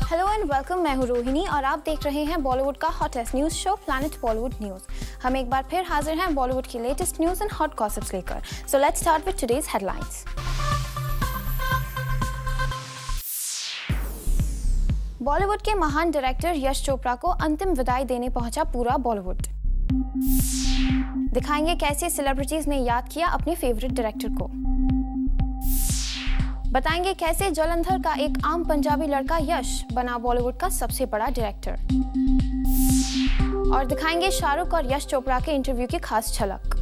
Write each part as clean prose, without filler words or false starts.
Hello and welcome. मैं हूँ रोहिणी और आप देख रहे हैं बॉलीवुड का hottest news show planet Bollywood news. हम एक बार फिर हाजिर हैं बॉलीवुड की latest news and hot gossips लेकर। So let's start with today's headlines. Bollywood के महान डायरेक्टर यश चोपड़ा को अंतिम विदाई देने पहुंचा पूरा बॉलीवुड। दिखाएंगे कैसे सेलिब्रिटीज ने याद किया अपने फेवरेट डायरेक्टर को। बताएंगे कैसे जलंधर का एक आम पंजाबी लड़का यश बना बॉलीवुड का सबसे बड़ा डायरेक्टर। और दिखाएंगे शाहरुख और यश चोपड़ा के इंटरव्यू की खास झलक।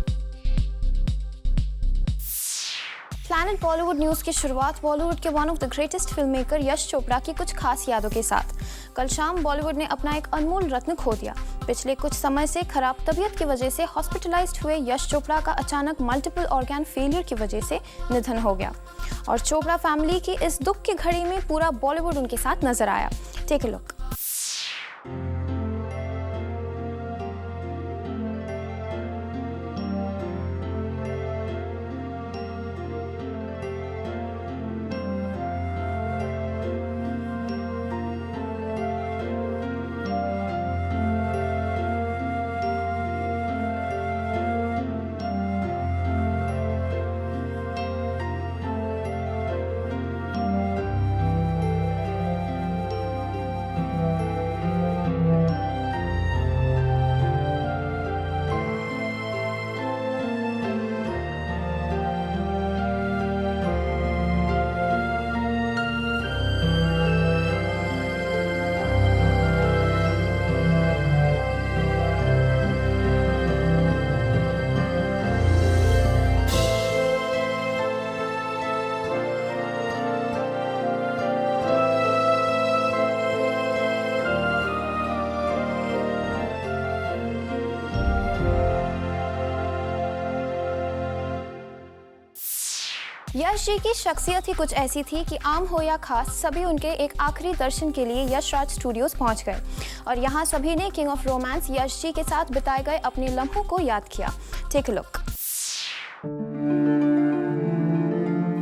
प्लैनेट बॉलीवुड न्यूज की शुरुआत बॉलीवुड के one of the greatest film maker Yash Chopra की कुछ खास यादों के साथ। कल शाम बॉलीवुड ने अपना एक अनमोल रत्न खो दिया। पिछले कुछ समय से खराब तबीयत की वजह से हॉस्पिटलाइज्ड हुए यश चोपड़ा का अचानक मल्टीपल ऑर्गन फेलियर की वजह से निधन हो गया और चोपड़ा फैमिली की इस दुख की घड़ी में पूरा बॉलीवुड उनके साथ नजर आया। Take a look. Yash ji की शख्सियत ही कुछ ऐसी थी कि आम हो या खास सभी उनके एक आखिरी दर्शन के लिए यश राज स्टूडियोज पहुंच गए और यहां सभी ने king of romance Yash ji के साथ बिताए गए अपने लम्हों को याद किया। Take a look.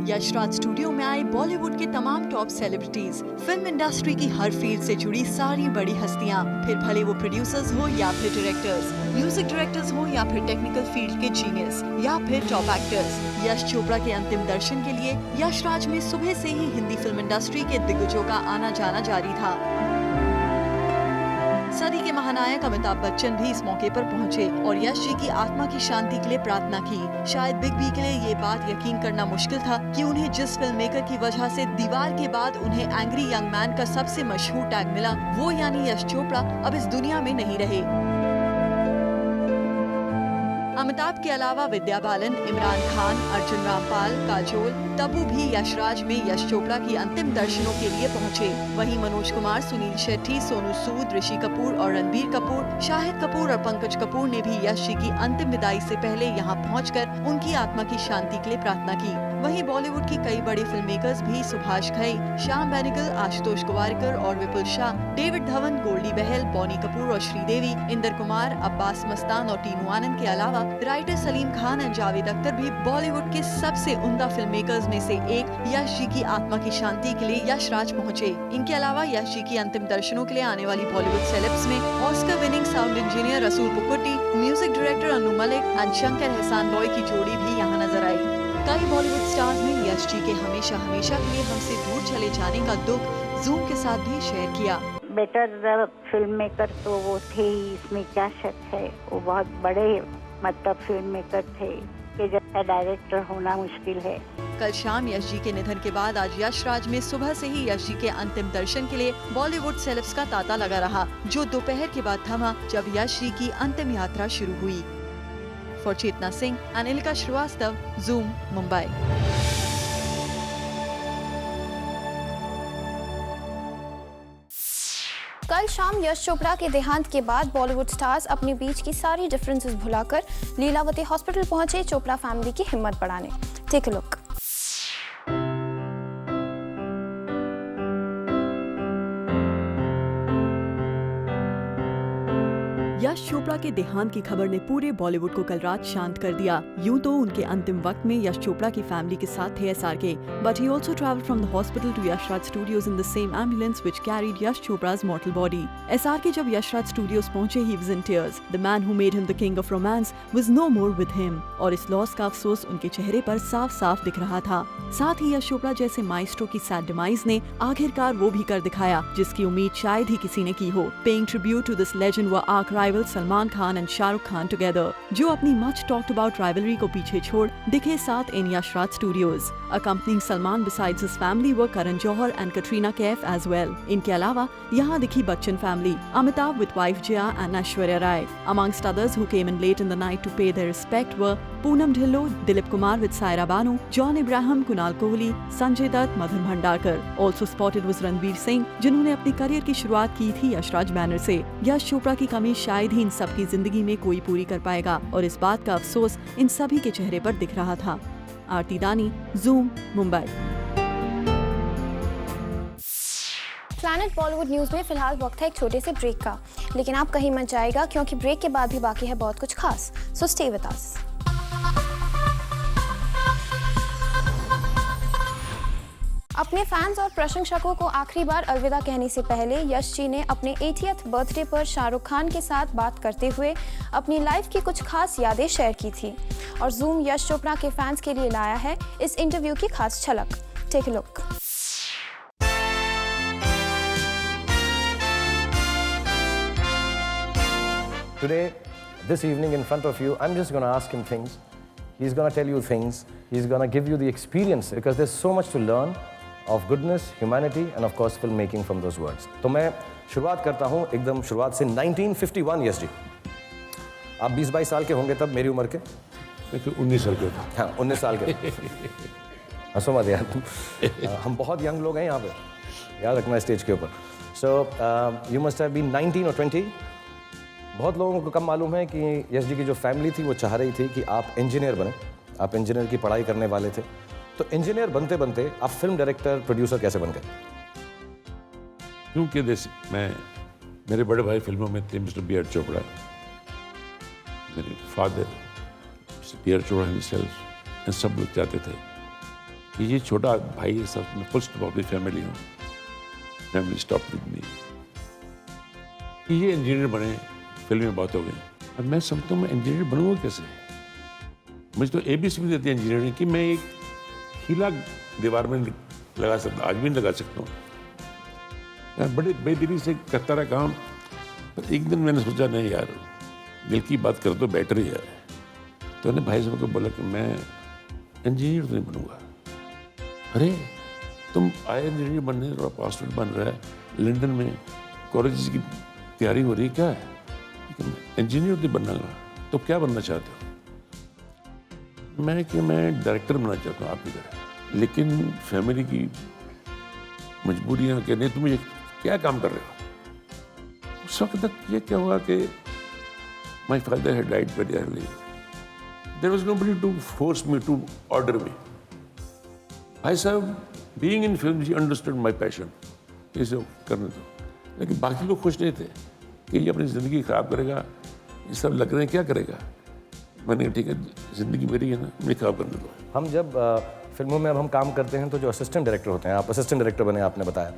Yash Raj studio में आए बॉलीवुड के तमाम टॉप सेलिब्रिटीज, फिल्म इंडस्ट्री की हर फील्ड से जुड़ी सारी बड़ी हस्तियां, फिर भले वो प्रोड्यूसर्स हो या फिर डायरेक्टर्स, म्यूजिक डायरेक्टर्स हो या फिर टेक्निकल फील्ड के जीनियस या फिर टॉप एक्टर्स। यश चोपड़ा के अंतिम दर्शन के लिए यश राज में सुबह से ही हिंदी फिल्म इंडस्ट्री के दिग्गजों का आना जाना जारी था। सदी के महानायक अमिताभ बच्चन भी इस मौके पर पहुंचे और यश जी की आत्मा की शांति के लिए प्रार्थना की। शायद बिग बी के लिए ये बात यकीन करना मुश्किल था कि उन्हें जिस फिल्म मेकर की वजह से दीवार के बाद उन्हें एंग्री यंग मैन का सबसे मशहूर टैग मिला, वो यानी यश चोपड़ा अब इस दुनिया में नहीं रहे। अमिताभ के अलावा विद्या बालन, इमरान खान, अर्जुन रामपाल, काजोल, तब्बू भी यशराज में यश चोपड़ा की अंतिम दर्शनों के लिए पहुंचे। वहीं मनोज कुमार, सुनील शेट्टी, सोनू सूद, ऋषि कपूर और रणबीर कपूर, शाहिद कपूर और पंकज कपूर ने भी यश जी की अंतिम विदाई से पहले यहां पहुंचकर उनकी आत्मा की शांति के लिए प्रार्थना की। वहीं बॉलीवुड की कई बड़े फिल्म मेकर्स भी सुभाष घई, श्याम बेनेगल, आशुतोष गोवारिकर और विपुल शाह, डेविड धवन, गोल्डी बहल, बॉनी कपूर और श्रीदेवी, इंदर कुमार, अब्बास मस्तान और टीनू आनंद के अलावा राइटर सलीम खान और जावेद अख्तर भी बॉलीवुड के सबसे उम्दा फिल्म मेकर्स में से एक यश जी की आत्मा की शांति के लिए यश राज पहुंचे। इनके अलावा यश जी की अंतिम दर्शनों के लिए आने वाली बॉलीवुड सेलेब्स में ऑस्कर विनिंग साउंड इंजीनियर रसूल Pookutty, music director Anu Malik and Shankar एहसान लॉय की जोड़ी भी यहाँ नजर आई। कई बॉलीवुड स्टार्स ने यश जी के हमेशा हमेशा के लिए हमसे दूर चले जाने का दुख जूम के साथ भी शेयर किया। बेटर फिल्म मेकर तो वो थे ही, इसमें क्या शक है। वो बहुत बड़े मतलब फिल्म मेकर थे कि जैसा डायरेक्टर होना मुश्किल है। कल शाम यश जी के निधन के बाद आज यश राज में सुबह से ही यश जी के अंतिम दर्शन के लिए बॉलीवुड सेलेब्स का तांता लगा रहा, जो दोपहर के बाद थमा जब यश जी की अंतिम यात्रा शुरू हुई। For Chetna Singh, Anilika Srivastava, zoom, Mumbai. कल शाम यश चोपड़ा के देहांत के बाद बॉलीवुड स्टार्स अपने बीच की सारी डिफरेंसेस भुलाकर लीलावती हॉस्पिटल पहुंचे चोपड़ा फैमिली की हिम्मत बढ़ाने। Take a look. Yash Chopra के देहांत की खबर ने पूरे बॉलीवुड को कल रात शांत कर दिया। यूं तो उनके अंतिम वक्त में यश चोपड़ा की फैमिली के साथ थे SRK, but he also traveled from the hospital to Yash Raj Studios in the same ambulance which carried Yash Chopra's mortal body. SRK जब Yash Raj Studios पहुंचे, he was in tears. The man who made him the king of romance was no more with him. और इस loss का अफसोस उनके चेहरे पर साफ-साफ दिख रहा था। साथ ही यश चोपड़ा जैसे माइस्ट्रो की सैड डिमाइज ने आखिरकार वो भी कर दिखाया जिसकी उम्मीद शायद ही किसी ने की हो। Paying tribute to this legend were arch rivals Salman Khan and Shah Rukh Khan together, जो अपनी much talked about rivalry को पीछे छोड़ दिखे साथ in Yash Raj Studios. Accompanying Salman besides his family were Karan Johar and Katrina Kaif as well. इनके अलावा यहाँ दिखी Bachchan family, Amitabh with wife Jaya and Aishwarya Rai. Amongst others who came in late in the night to pay their respect were Poonam Dhillon, Dilip Kumar with Saira Banu, John Abraham, Kunal Kohli, Sanjay Dutt, Madhur Bhandarkar. Also spotted was Ranveer Singh, जिन्होंने अपनी career की शुरुआत की थी Yashraj banner से। यश चोपड़ा की कमी शायद ही इन सब की जिंदगी में कोई पूरी कर पाएगा और इस बात का अफसोस इन सभी के चेहरे पर दिख रहा था। आरती दानी, zoom, Mumbai. Planet Bollywood news में फिलहाल वक्त है एक छोटे से ब्रेक का, लेकिन आप कहीं मत जाएगा क्योंकि ब्रेक के बाद भी बाकी है बहुत कुछ खास। So stay with us. अपने फैंस और प्रशंसकों को आखिरी बार अलविदा कहने से पहले यश जी ने अपने 80th बर्थडे पर शाहरुख खान के साथ बात करते हुए अपनी लाइफ की कुछ खास यादें शेयर की थी और जूम यश चोपड़ा के फैंस के लिए लाया है इस इंटरव्यू की खास झलक। Take a look. Today, this evening in front of you, I'm just going to ask him things. He's going to tell you things. He's going to give you the experience because there's so much to learn of goodness, humanity and of course filmmaking from those words. तो मैं शुरुआत करता हूँ एकदम शुरुआत से 1951 yes जी। आप 20-22 साल के होंगे तब मेरी उम्र के? मैं तो 19 साल का था। हाँ 19 साल के। हंसो मत यार। हम बहुत यंग लोग हैं यहाँ पे, याद रखना स्टेज के ऊपर। So you must have been 19 or 20. बहुत लोगों को कम मालूम है कि यश जी की जो फैमिली थी वो चाह रही थी कि आप इंजीनियर बने, आप इंजीनियर की पढ़ाई करने वाले थे। तो इंजीनियर बनते बनते आप फिल्म डायरेक्टर, प्रोड्यूसर कैसे बन गए? क्योंकि मेरे बड़े भाई फिल्मों में थे, मिस्टर बी आर चोपड़ा, मेरे father mister B R Chopra himself, सब लोग चाहते थे कि ये छोटा भाई है, सब मैं full stop of the family हूँ, फैमिली स्टॉप विद मी, कि ये इंजीनियर बने, फिल्में बहुत हो गई। अब मैं समझता हूँ मैं इंजीनियर बनूंगा कैसे? मुझे तो ABC भी देती है इंजीनियरिंग की, मैं एक हीला दीवार में लगा सकता, आज भी लगा सकता हूँ। मैं बड़े बेदिली से करता रहा काम, पर एक दिन मैंने सोचा नहीं यार, दिल की बात कर तो बेटर ही है। तो मैंने भाई साहब को बोला कि मैं इंजीनियर तो नहीं बनूंगा। अरे तुम आए इंजीनियर बनने, थोड़ा पासपोर्ट बन रहा है, लंदन में कॉलेज की तैयारी हो रही है, क्या है? इंजीनियर तो बनना, तो क्या बनना चाहते हो? मैं डायरेक्टर बनना चाहता हूँ आपकी तरह, लेकिन फैमिली की मजबूरियाँ कि नहीं, तुम ये क्या काम कर रहे हो? उस वक्त तक ये क्या हुआ कि my father had died very early, there was nobody to force me, to order me. भाई साहब being in film he understood my passion, इसे करने दो, लेकिन बाकी लोग खुश नहीं थे कि ये अपनी ज़िंदगी ख़राब करेगा, ये सब लग रहे हैं क्या करेगा। मैंने ठीक है, ज़िंदगी मेरी है ना, मैं ख़राब करने दो। हम जब फिल्मों में अब हम काम करते हैं तो जो असिस्टेंट डायरेक्टर होते हैं, आप असिस्टेंट डायरेक्टर बने, आपने बताया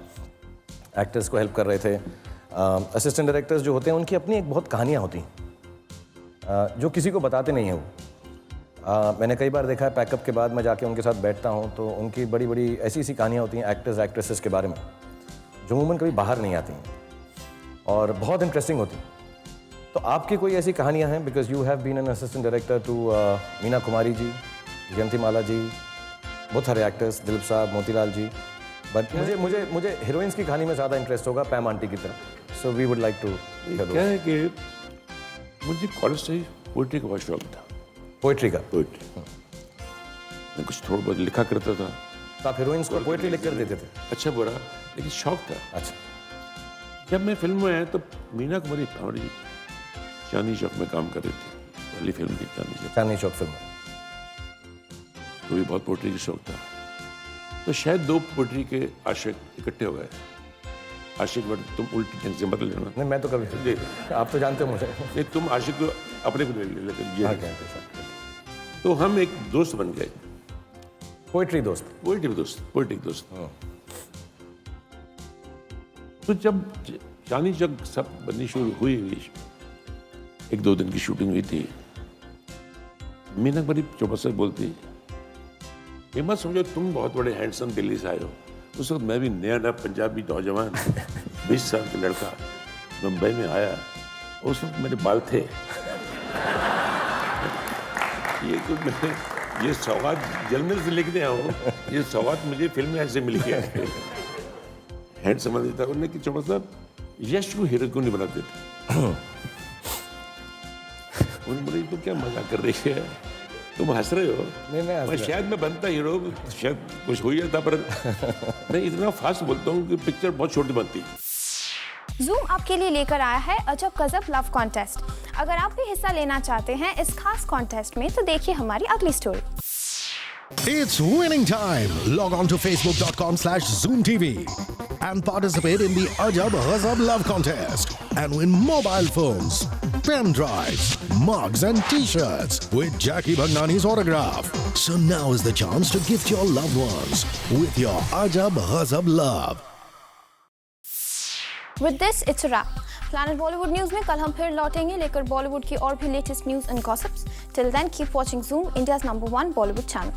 एक्टर्स को हेल्प कर रहे थे। असिस्टेंट डायरेक्टर्स जो होते हैं उनकी अपनी एक बहुत कहानियाँ होती हैं जो किसी को बताते नहीं हैं वो। मैंने कई बार देखा है, पैकअप के बाद मैं जाके उनके साथ बैठता हूँ तो उनकी बड़ी बड़ी ऐसी ऐसी कहानियाँ होती हैं एक्टर्स एक्ट्रेसेस के बारे में जो अमूमन कभी बाहर नहीं आती हैं और बहुत इंटरेस्टिंग होती। तो आपकी कोई ऐसी कहानियां हैं? Because you have been an assistant director to Meena Kumari ji, Jayantimala ji, बहुत सारे एक्टर्स, दिलीप साहब, मोतीलाल जी, बट मुझे हीरोइंस की कहानी में ज़्यादा इंटरेस्ट होगा, पैम आंटी की तरह। So we would like to. क्या है कि मुझे कॉलेज से पोइट्री का बहुत शौक था। पोइट्री का? पोइट्री मैं कुछ थोड़ा बहुत लिखा करता था। तो आप हीरोइंस को पोइट्री लिख कर देते थे? अच्छा बुरा, लेकिन शौक था। अच्छा। जब मैं फिल्म में आया तो मीना कुमारी हमारी चांदनी चौक में काम कर रही थी, पहली फिल्म की चांदनी चौक फिल्म। तो भी बहुत पोइट्री का शौक था, तो शायद दो पोइट्री के आशिक इकट्ठे हो गए। आशिक वर्ड तुम उल्टी ढंग से मत लेना। नहीं मैं तो कभी जी। आप तो जानते हो मुझे। नहीं तुम आशिक को अपने को ले लेते हाँ ये। क्या है सर। तो हम एक दोस्त बन गए, पोइट्री दोस्त। पोइटिक दोस्त। तो जब चांदनी चौक सब बननी शुरू हुई, 1-2 दिन की शूटिंग हुई थी, मीना बड़ी चौपट से बोलती, ये मत समझो तुम बहुत बड़े हैंडसम दिल्ली से आए हो। उस वक्त मैं भी नया पंजाबी नौजवान 20 साल का लड़का मुंबई में आया, उस वक्त मेरे बाल थे। ये तो मैं ये सौगात जर्नल से लिखने आया हूँ, ये सौगात मुझे फिल्म में ऐसे मिल गया। हैंड समझ देता उन्होंने कि चौपड़ साहब यश को हीरो क्यों नहीं बनाते थे। उन्होंने बोले तो क्या मजाक कर रही है, तुम हंस रहे हो। नहीं मैं हंस मैं रहा। शायद मैं बनता हीरो, शायद कुछ हो जाता, पर मैं इतना फास्ट बोलता हूँ कि पिक्चर बहुत छोटी बनती। जूम आपके लिए लेकर आया है अजब गजब लव कॉन्टेस्ट। अगर आप भी हिस्सा लेना चाहते हैं इस खास कॉन्टेस्ट में तो देखिए हमारी अगली story. It's winning time. Log on to facebook.com/ZoomTV and participate in the Ajab Ghazab Love Contest and win mobile phones, pen drives, mugs and t-shirts with Jackie Bhagnani's autograph. So now is the chance to gift your loved ones with your Ajab Ghazab love. With this, it's a wrap. Planet Bollywood News में कल हम फिर लौटेंगे लेकर बॉलीवुड की और भी latest news and gossips. Till then, keep watching Zoom, India's #1 Bollywood channel.